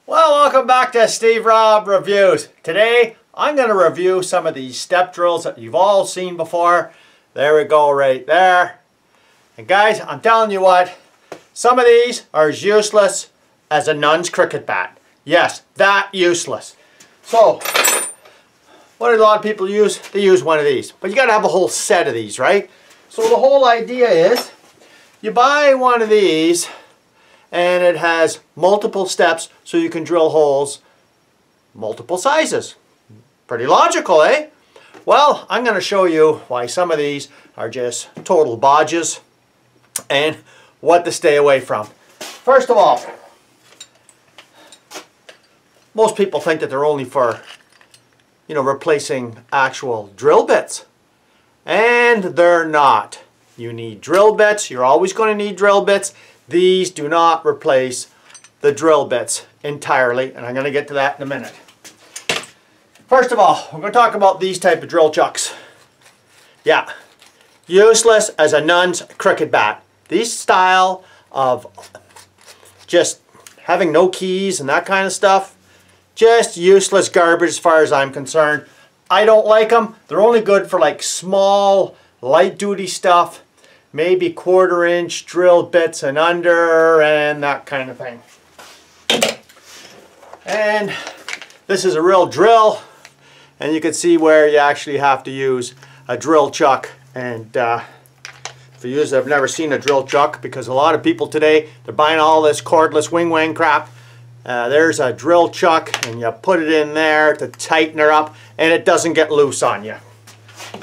Well, welcome back to Steve Robb Reviews. Today, I'm going to review some of these step drills that you've all seen before. There we go, right there. And guys, I'm telling you what, some of these are as useless as a nun's cricket bat. Yes, that useless. So, what do a lot of people use? They use one of these. But you got to have a whole set of these, right? So the whole idea is, you buy one of these, and it has multiple steps so you can drill holes multiple sizes. Pretty logical, eh? Well, I'm going to show you why some of these are just total bodges and what to stay away from. First of all, most people think that they're only for, replacing actual drill bits. And they're not. You need drill bits. You're always going to need drill bits. These do not replace the drill bits entirely, and I'm going to get to that in a minute. First of all, we're going to talk about these type of drill chucks. Yeah, useless as a nun's cricket bat. These style of just having no keys and that kind of stuff, just useless garbage as far as I'm concerned. I don't like them. They're only good for like small, light duty stuff. Maybe 1/4 inch drill bits and under and that kind of thing. And this is a real drill, and you can see where you actually have to use a drill chuck. And for you that have never seen a drill chuck, because a lot of people today, they're buying all this cordless wing wang crap. There's a drill chuck, and you put it in there to tighten her up, and it doesn't get loose on you.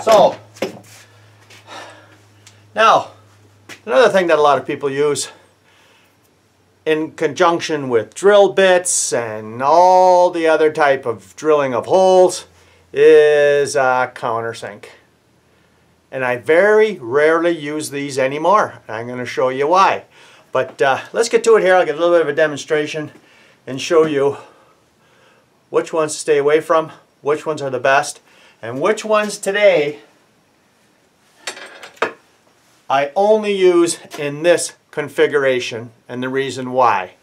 So now, another thing that a lot of people use in conjunction with drill bits and all the other type of drilling of holes is a countersink. And I very rarely use these anymore. I'm going to show you why. But let's get to it here. I'll get a little bit of a demonstration and show you which ones to stay away from, which ones are the best, and which ones today I only use in this configuration, and the reason why.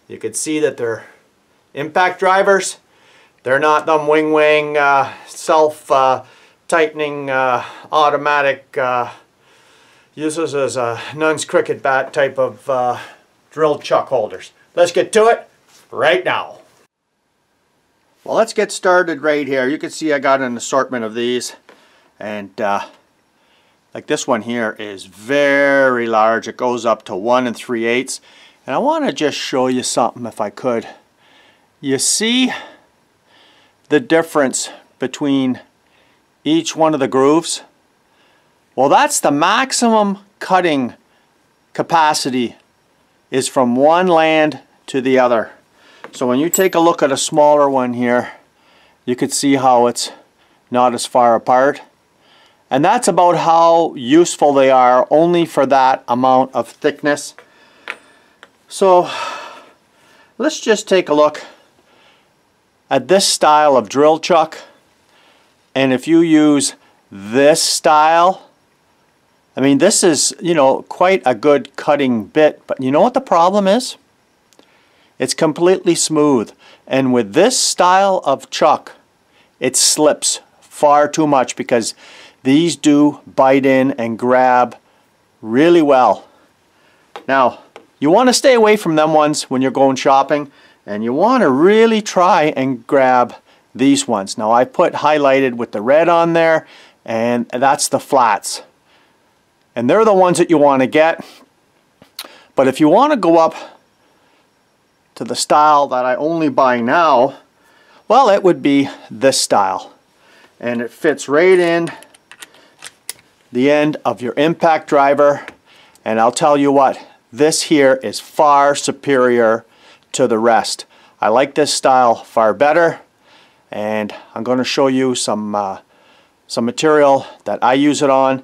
You can see that they're impact drivers. They're not them wing wang self-tightening automatic uses as a nun's cricket bat type of drill chuck holders. Let's get to it right now. Well, let's get started right here. You can see I got an assortment of these, and like this one here is very large. It goes up to 1 3/8. And I want to just show you something if I could. You see the difference between each one of the grooves? Well, that's the maximum cutting capacity is from one land to the other. So when you take a look at a smaller one here, you could see how it's not as far apart. And that's about how useful they are, only for that amount of thickness. So let's just take a look at this style of drill chuck. And if you use this style, I mean, this is, quite a good cutting bit. But you know what the problem is? It's completely smooth. And with this style of chuck, it slips far too much, because these do bite in and grab really well. Now, you want to stay away from them ones when you're going shopping, and you want to really try and grab these ones. Now, I put highlighted with the red on there, and that's the flats. And they're the ones that you want to get. But if you want to go up to the style that I only buy now, well, it would be this style. And it fits right in the end of your impact driver, and I'll tell you what, this here is far superior to the rest. I like this style far better, and I'm going to show you some material that I use it on,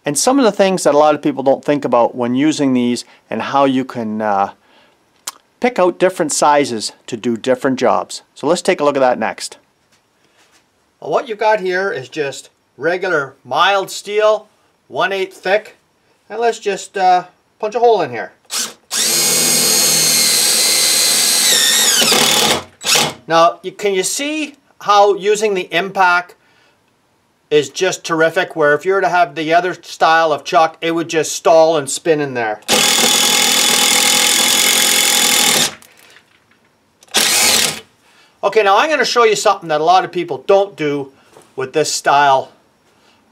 and some of the things that a lot of people don't think about when using these, and how you can pick out different sizes to do different jobs. So let's take a look at that next. Well, what you've got here is just regular mild steel, 1/8 thick, and let's just punch a hole in here. Now, can you see how using the impact is just terrific, where if you were to have the other style of chuck, it would just stall and spin in there. Okay, now I'm going to show you something that a lot of people don't do with this style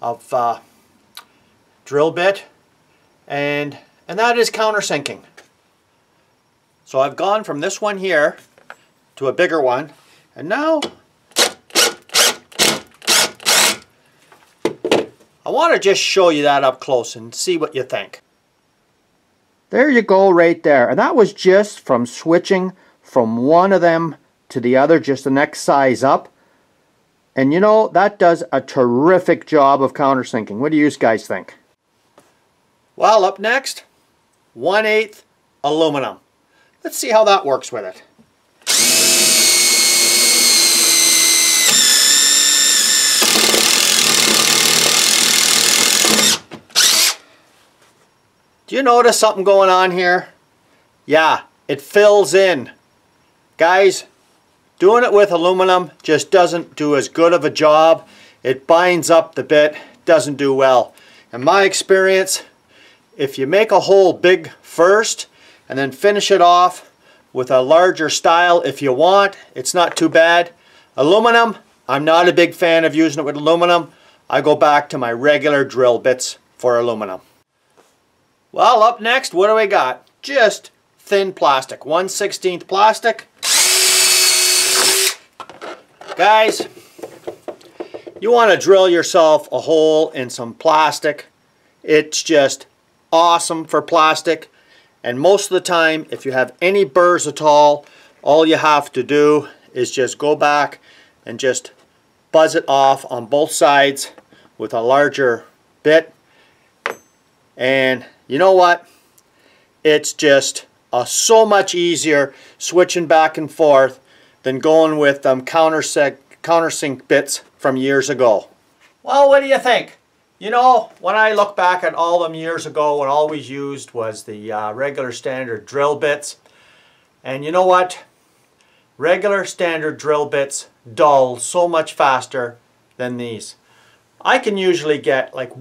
of drill bit, and that is countersinking. So I've gone from this one here to a bigger one, and now I want to just show you that up close and see what you think. There you go right there, and that was just from switching from one of them to the other, just the next size up. And you know, that does a terrific job of countersinking. What do you guys think? Well, up next, 1/8 aluminum. Let's see how that works with it. Do you notice something going on here? Yeah, it fills in. Guys, doing it with aluminum just doesn't do as good of a job. It binds up the bit, doesn't do well. In my experience, if you make a hole big first and then finish it off with a larger style if you want, it's not too bad. Aluminum, I'm not a big fan of using it with aluminum. I go back to my regular drill bits for aluminum. Well, up next, what do we got? Just thin plastic, 1/16 plastic. Guys, you want to drill yourself a hole in some plastic. It's just awesome for plastic. And most of the time, if you have any burrs at all you have to do is just go back and just buzz it off on both sides with a larger bit. And you know what? It's just so much easier switching back and forth than going with countersink bits from years ago. Well, what do you think? You know, when I look back at all them years ago, when all we used was the regular standard drill bits, and you know what? Regular standard drill bits dull so much faster than these. I can usually get, like,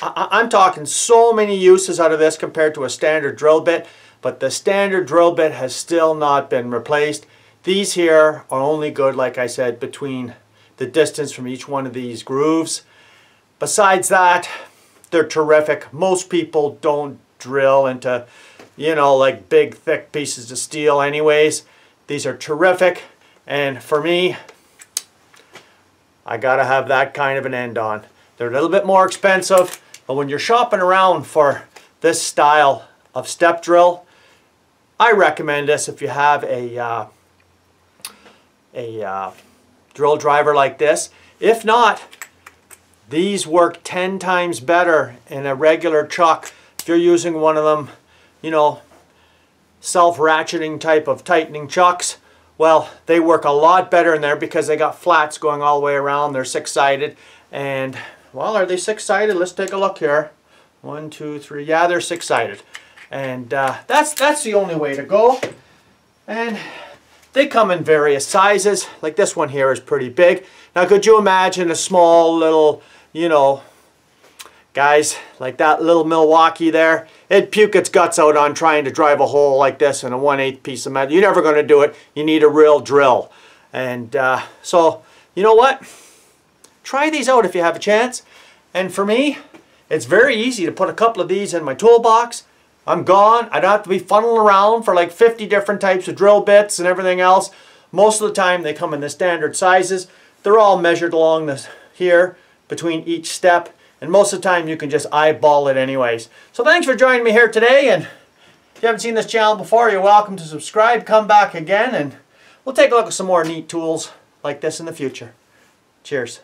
I'm talking so many uses out of this compared to a standard drill bit, but the standard drill bit has still not been replaced. These here are only good, like I said, between the distance from each one of these grooves. Besides that, they're terrific. Most people don't drill into, you know, like big thick pieces of steel anyways. These are terrific, and for me, I gotta have that kind of an end on. They're a little bit more expensive, but when you're shopping around for this style of step drill, I recommend this if you have a drill driver like this. If not, these work 10 times better in a regular chuck. If you're using one of them, you know, self-ratcheting type of tightening chucks, well, they work a lot better in there because they got flats going all the way around. They're six-sided, and well, are they six-sided? Let's take a look here. 1, 2, 3. Yeah, they're six-sided, and that's the only way to go. And they come in various sizes. Like this one here is pretty big. Now, could you imagine a small little, you know, guys, like that little Milwaukee there? It'd puke its guts out on trying to drive a hole like this in a 1/8 piece of metal. You're never going to do it. You need a real drill. And so, you know what? Try these out if you have a chance. And for me, it's very easy to put a couple of these in my toolbox. I'm gone. I don't have to be funneling around for like 50 different types of drill bits and everything else. Most of the time they come in the standard sizes. They're all measured along this here between each step. And most of the time you can just eyeball it anyways. So thanks for joining me here today. And if you haven't seen this channel before, you're welcome to subscribe. Come back again and we'll take a look at some more neat tools like this in the future. Cheers.